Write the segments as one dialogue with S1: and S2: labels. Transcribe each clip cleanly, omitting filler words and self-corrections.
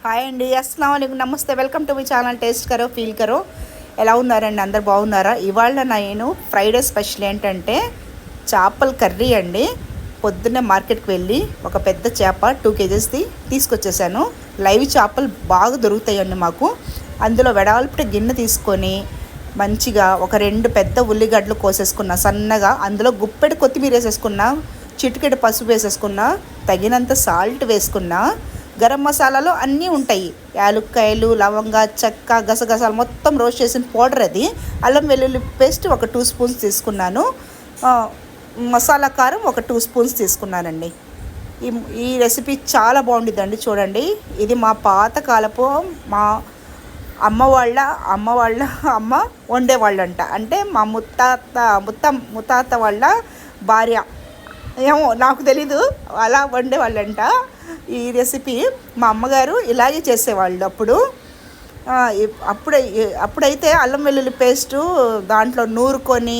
S1: Hi అండి, అస్సలం వాలేకుమ్, నమస్తే. Welcome to my channel taste కరో ఫీల్ కరో. ఎలా ఉన్నారండి? అందరు బాగున్నారా? ఇవాళ నేను ఫ్రైడే స్పెషల్ ఏంటంటే చేపల కర్రీ అండి. పొద్దున్నే మార్కెట్కి వెళ్ళి ఒక పెద్ద చేప 2 kgsది తీసుకొచ్చేసాను. లైవ్ చేపలు బాగా దొరుకుతాయండి మాకు. అందులో వెడల్పటి గిన్నె తీసుకొని మంచిగా ఒక 2 పెద్ద ఉల్లిగడ్డలు కోసేసుకున్నా సన్నగా. అందులో గుప్పెడు కొత్తిమీర వేసేసుకున్నా, చిటికెడు పసుపు వేసేసుకున్నా, తగినంత సాల్ట్ వేసుకున్నా. గరం మసాలాలు అన్నీ ఉంటాయి, యాలుక్కాయలు, లవంగా, చెక్క, గసగసాలు మొత్తం రోస్ట్ చేసిన పౌడర్ అది. అల్లం వెల్లుల్లి పేస్ట్ ఒక 2 స్పూన్స్ తీసుకున్నాను. మసాలా కారం ఒక 2 స్పూన్స్ తీసుకున్నానండి. ఈ రెసిపీ చాలా బాగుండిద్దండి. చూడండి, ఇది మా పాతకాలపు మా అమ్మ వాళ్ళ అమ్మ వండేవాళ్ళంట. అంటే మా ముత్తాత వాళ్ళ భార్య, ఏమో నాకు తెలీదు, అలా వండేవాళ్ళంట. ఈ రెసిపీ మా అమ్మగారు ఇలాగే చేసేవాళ్ళు అప్పుడైతే అల్లం వెల్లుల్లి పేస్టు దాంట్లో నూరుకొని,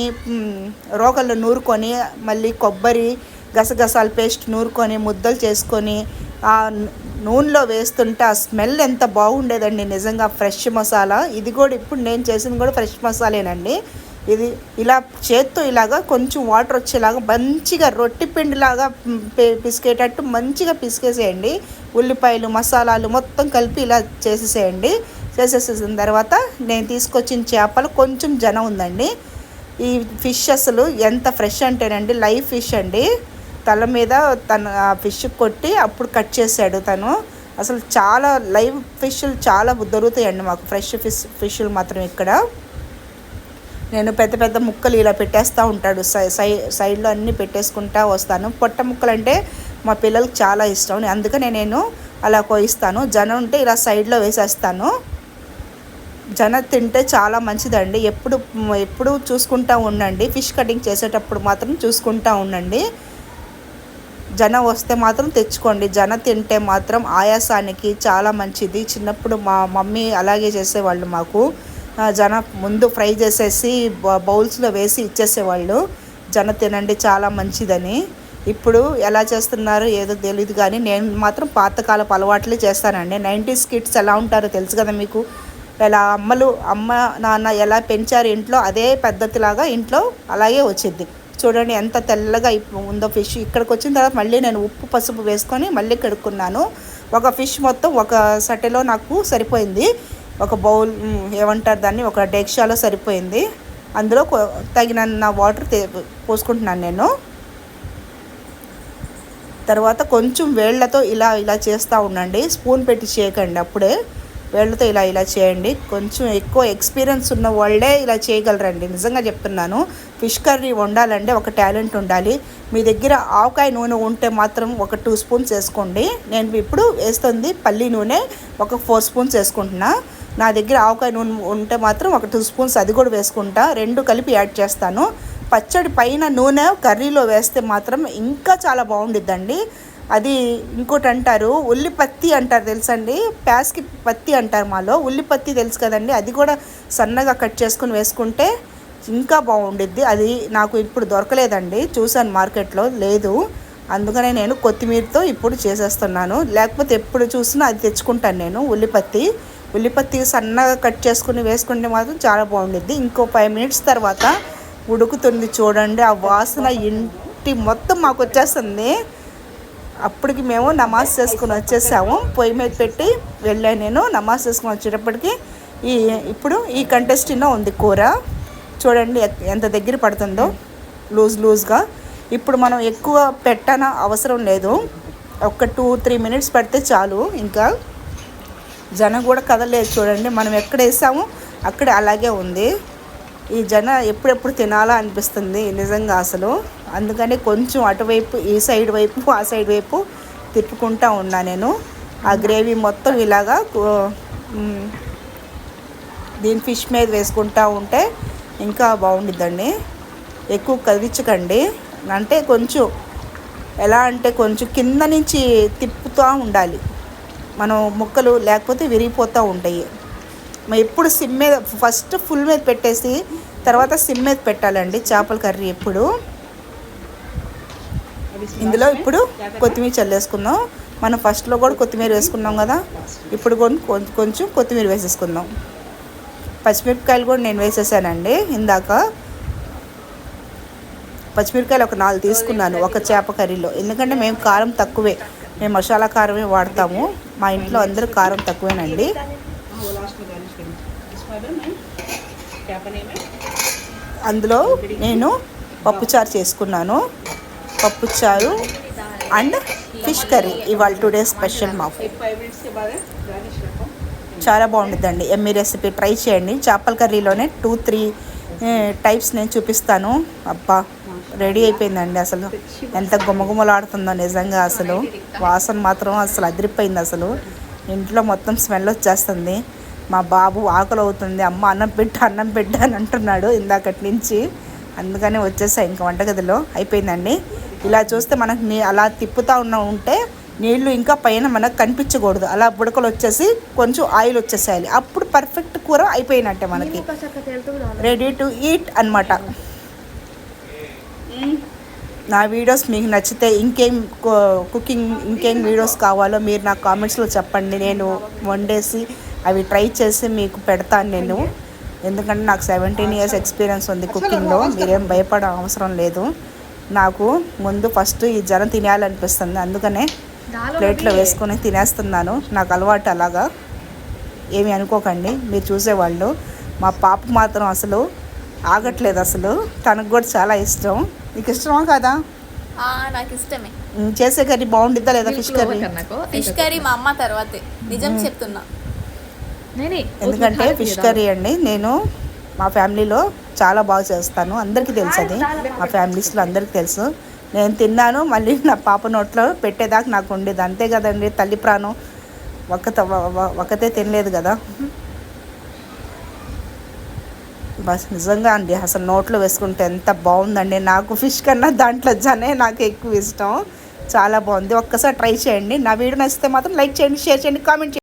S1: రోకల్లో నూరుకొని, మళ్ళీ కొబ్బరి గసగసాల పేస్ట్ నూరుకొని ముద్దలు చేసుకొని ఆ నూనెలో వేస్తుంటే ఆ స్మెల్ ఎంత బాగుండేదండి నిజంగా. ఫ్రెష్ మసాలా ఇది కూడా, ఇప్పుడు నేను చేసింది కూడా ఫ్రెష్ మసాలేనండి. ఇది ఇలా చేత్తో ఇలాగా కొంచెం వాటర్ వచ్చేలాగా మంచిగా రొట్టి పిండిలాగా పిసికేటట్టు మంచిగా పిసికేసేయండి. ఉల్లిపాయలు, మసాలాలు మొత్తం కలిపి ఇలా చేసేసిన తర్వాత నేను తీసుకొచ్చిన చేపలు కొంచెం జనం ఉందండి. ఈ ఫిష్ అసలు ఎంత ఫ్రెష్ అంటేనండి, లైవ్ ఫిష్ అండి. తల మీద తను ఆ ఫిష్ కొట్టి అప్పుడు కట్ చేశాడు తను. అసలు చాలా లైవ్ ఫిష్లు చాలా దొరుకుతాయండి మాకు, ఫ్రెష్ ఫిష్లు మాత్రం ఇక్కడ. నేను పెద్ద పెద్ద ముక్కలు ఇలా పెట్టేస్తూ ఉంటాడు, సైడ్లో అన్నీ పెట్టేసుకుంటా వస్తాను. పొట్ట ముక్కలు అంటే మా పిల్లలకి చాలా ఇష్టం, అందుకనే నేను అలా కోయిస్తాను. జనం ఉంటే ఇలా సైడ్లో వేసేస్తాను. జన తింటే చాలా మంచిదండి. ఎప్పుడు చూసుకుంటూ ఉండండి. ఫిష్ కటింగ్ చేసేటప్పుడు మాత్రం చూసుకుంటూ ఉండండి. జన వస్తే మాత్రం తెచ్చుకోండి. జన తింటే మాత్రం ఆయాసానికి చాలా మంచిది. చిన్నప్పుడు మా మమ్మీ అలాగే చేసేవాళ్ళు మాకు. జన ముందు ఫ్రై చేసేసి బౌల్స్లో వేసి ఇచ్చేసేవాళ్ళు. జన తినండి చాలా మంచిదని. ఇప్పుడు ఎలా చేస్తున్నారు ఏదో తెలియదు, కానీ నేను మాత్రం పాతకాలపు అలవాట్లే చేస్తానండి. 90s కిడ్స్ ఎలా ఉంటారో తెలుసు కదా మీకు. ఎలా అమ్మ నాన్న ఎలా పెంచారు ఇంట్లో, అదే పద్ధతిలాగా ఇంట్లో అలాగే వచ్చింది. చూడండి ఎంత తెల్లగా ఉందో ఫిష్. ఇక్కడికి వచ్చిన తర్వాత మళ్ళీ నేను ఉప్పు పసుపు వేసుకొని మళ్ళీ కడుక్కున్నాను. ఒక ఫిష్ మొత్తం ఒక సటెలో నాకు సరిపోయింది. ఒక బౌల్ ఏమంటారు దాన్ని, ఒక డెక్షాలో సరిపోయింది. అందులో తగినన్న వాటర్ పోసుకుంటున్నాను నేను. తర్వాత కొంచెం వేళ్లతో ఇలా చేస్తూ ఉండండి, స్పూన్ పెట్టి చేయకండి. అప్పుడే వేళ్ళతో ఇలా చేయండి. కొంచెం ఎక్కువ ఎక్స్పీరియన్స్ ఉన్న వాళ్ళే ఇలా చేయగలరండి, నిజంగా చెప్తున్నాను. ఫిష్ కర్రీ వండాలంటే ఒక టాలెంట్ ఉండాలి. మీ దగ్గర ఆవకాయ నూనె ఉంటే మాత్రం ఒక 2 స్పూన్స్ వేసుకోండి. నేను ఇప్పుడు వేస్తుంది పల్లి నూనె, ఒక 4 స్పూన్స్ వేసుకుంటున్నా. నా దగ్గర ఆవకాయ నూనె ఉంటే మాత్రం ఒక 2 స్పూన్స్ అది కూడా వేసుకుంటా. 2 కలిపి యాడ్ చేస్తాను. పచ్చడి పైన నూనె కర్రీలో వేస్తే మాత్రం ఇంకా చాలా బాగుండిద్దండి. అది ఇంకోటి అంటారు, ఉల్లిపత్తి అంటారు తెలుసండి. ప్యాస్కి పత్తి అంటారు మాలో. ఉల్లిపత్తి తెలుసు కదండి, అది కూడా సన్నగా కట్ చేసుకుని వేసుకుంటే ఇంకా బాగుండిద్ది. అది నాకు ఇప్పుడు దొరకలేదండి, చూసాను మార్కెట్లో లేదు. అందుకనే నేను కొత్తిమీరతో ఇప్పుడు చేసేస్తున్నాను. లేకపోతే ఎప్పుడు చూసినా అది తెచ్చుకుంటాను నేను. ఉల్లిపత్తి సన్నగా కట్ చేసుకుని వేసుకుంటే మాత్రం చాలా బాగుండిద్ది. ఇంకో 5 minutes తర్వాత ఉడుకుతుంది చూడండి. ఆ వాసన ఇంటి మొత్తం మాకు వచ్చేస్తుంది. అప్పటికి మేము నమాజ్ చేసుకుని వచ్చేసాము. పొయ్యి మీద పెట్టి వెళ్ళాను నేను. నమాజ్ చేసుకుని వచ్చేటప్పటికి ఇప్పుడు ఈ కంటెస్టిలో ఉంది కూర. చూడండి ఎంత దగ్గర పడుతుందో, లూజ్గా. ఇప్పుడు మనం ఎక్కువ అవసరం లేదు, ఒక 2-3 minutes పెడితే చాలు. ఇంకా జన కూడా కదలేదు చూడండి, మనం ఎక్కడ వేసామో అక్కడ అలాగే ఉంది. ఈ జన ఎప్పుడెప్పుడు తినాలా అనిపిస్తుంది నిజంగా అసలు. అందుకని కొంచెం అటువైపు, ఈ సైడ్ వైపు, ఆ సైడ్ వైపు తిప్పుకుంటూ ఉన్నా నేను. ఆ గ్రేవీ మొత్తం ఇలాగా దీని ఫిష్ మీద వేసుకుంటూ ఉంటే ఇంకా బాగుండిద్దండి. ఎక్కువ కదిలించకండి, అంటే కొంచెం ఎలా అంటే కొంచెం కింద నుంచి తిప్పుతూ ఉండాలి మనం ముక్కలు, లేకపోతే విరిగిపోతూ ఉంటాయి. ఎప్పుడు సిమ్ మీద, ఫస్ట్ ఫుల్ మీద పెట్టేసి తర్వాత సిమ్ మీద పెట్టాలండి చేపల కర్రీ ఎప్పుడు. ఇందులో ఇప్పుడు కొత్తిమీర చల్లేసుకుందాం. మనం ఫస్ట్లో కూడా కొత్తిమీర వేసుకున్నాం కదా, ఇప్పుడు కూడా కొంచెం కొత్తిమీర వేసేసుకుందాం. పచ్చిమిరపకాయలు కూడా నేను వేసేసానండి ఇందాక. పచ్చిమిరపకాయలు ఒక 4 తీసుకున్నాను ఒక చేప కర్రీలో, ఎందుకంటే మేము కారం తక్కువే, మేము మసాలా కారమే వాడతాము. మా ఇంట్లో అందరూ కారం తక్కువేనండి. అందులో నేను పప్పుచారు చేసుకున్నాను. పప్పుచారు అండ్ ఫిష్ కర్రీ ఇవాళ టుడే స్పెషల్ మాకు. చాలా బాగుంటుందండి. ఎమ్మీ రెసిపీ ట్రై చేయండి. చేపల కర్రీలోనే 2-3 టైప్స్ నేను చూపిస్తాను. అబ్బా రెడీ అయిపోయిందండి. అసలు ఎంత గుమగుమలాడుతుందో నిజంగా. అసలు వాసన మాత్రం అసలు అదిరిపోయింది. అసలు ఇంట్లో మొత్తం స్మెల్ వచ్చేస్తుంది. మా బాబు ఆకలి అవుతుంది, అమ్మ అన్నం పెట్టు అని అంటున్నాడు ఇందాకటి నుంచి. అందుకని వచ్చేసా ఇంకా వంటగదిలో. అయిపోయిందండి. ఇలా చూస్తే మనకు అలా తిప్పుతూ ఉంటే నీళ్ళు ఇంకా పైన మనకు కనిపించకూడదు. అలా బుడకలు వచ్చేసి కొంచెం ఆయిల్ వచ్చేసేయాలి. అప్పుడు పర్ఫెక్ట్ కూర అయిపోయినట్టే, మనకి రెడీ టు ఈట్ అన్నమాట. నా వీడియోస్ మీకు నచ్చితే ఇంకేం కుకింగ్ ఇంకేం వీడియోస్ కావాలో మీరు నాకు కామెంట్స్లో చెప్పండి. నేను వండేసి అవి ట్రై చేసి మీకు పెడతాను నేను. ఎందుకంటే నాకు 17 years ఎక్స్పీరియన్స్ ఉంది కుకింగ్లో. మీరేం భయపడే అవసరం లేదు. నాకు ముందు ఫస్ట్ ఈ జనం తినేయాలనిపిస్తుంది, అందుకనే ప్లేట్లో వేసుకొని తినేస్తున్నాను. నాకు అలవాటు అలాగా, ఏమి అనుకోకండి మీరు చూసేవాళ్ళు. మా పాప మాత్రం అసలు ఆగట్లేదు. అసలు తనకు కూడా చాలా ఇష్టం. నీకు ఇష్టమా కదా?
S2: నాకు ఇష్టమే.
S1: చేసే కర్రీ బాగుంటుందా లేదా?
S2: ఫిష్ కర్రీ మా అమ్మ తర్వాతే, నిజం చెప్తున్నా.
S1: ఎందుకంటే ఫిష్ కర్రీ అండి నేను మా ఫ్యామిలీలో చాలా బాగా చేస్తాను. అందరికీ తెలుసు, అది మా ఫ్యామిలీస్లో అందరికీ తెలుసు. నేను తిన్నాను, మళ్ళీ నా పాప నోట్లో పెట్టేదాకా నాకు ఉండేది. అంతే కదండి, తల్లి ప్రాణం ఒక్కతే తినలేదు కదా. బస్ నిజంగా అండి, అసలు నోట్లో వేసుకుంటే ఎంత బాగుందండి. నాకు ఫిష్ కన్నా దాంట్లో జనే నాకు ఎక్కువ ఇష్టం. చాలా బాగుంది. ఒక్కసారి ట్రై చేయండి. నా వీడియో నచ్చితే మాత్రం లైక్ చేయండి, షేర్ చేయండి, కామెంట్ చేయండి.